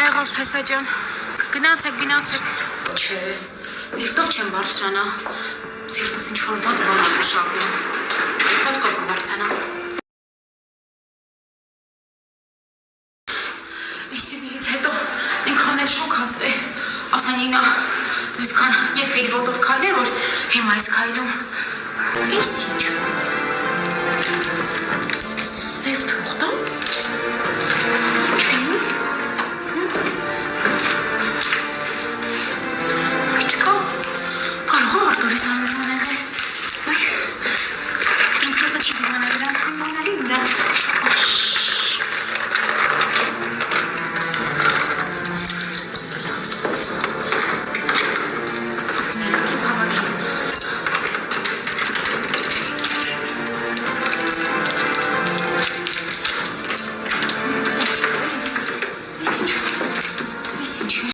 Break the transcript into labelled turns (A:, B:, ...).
A: Եղավ Փեսա ջան։ Գնացեք։ Չէ, լիֆտով չեմ բարձրանա։ Սիրտս ինչ-որ վատ բան է մշակում։ Ոտքով կբարձրանամ։ Այսիվից հետո ինքան էլ շոկ հաստ է։ Ասանինա, այսքան երբեք ոտով քայլեր, որ հիմա այս քայլում։ Այս ինչ։ Սև թուղթա։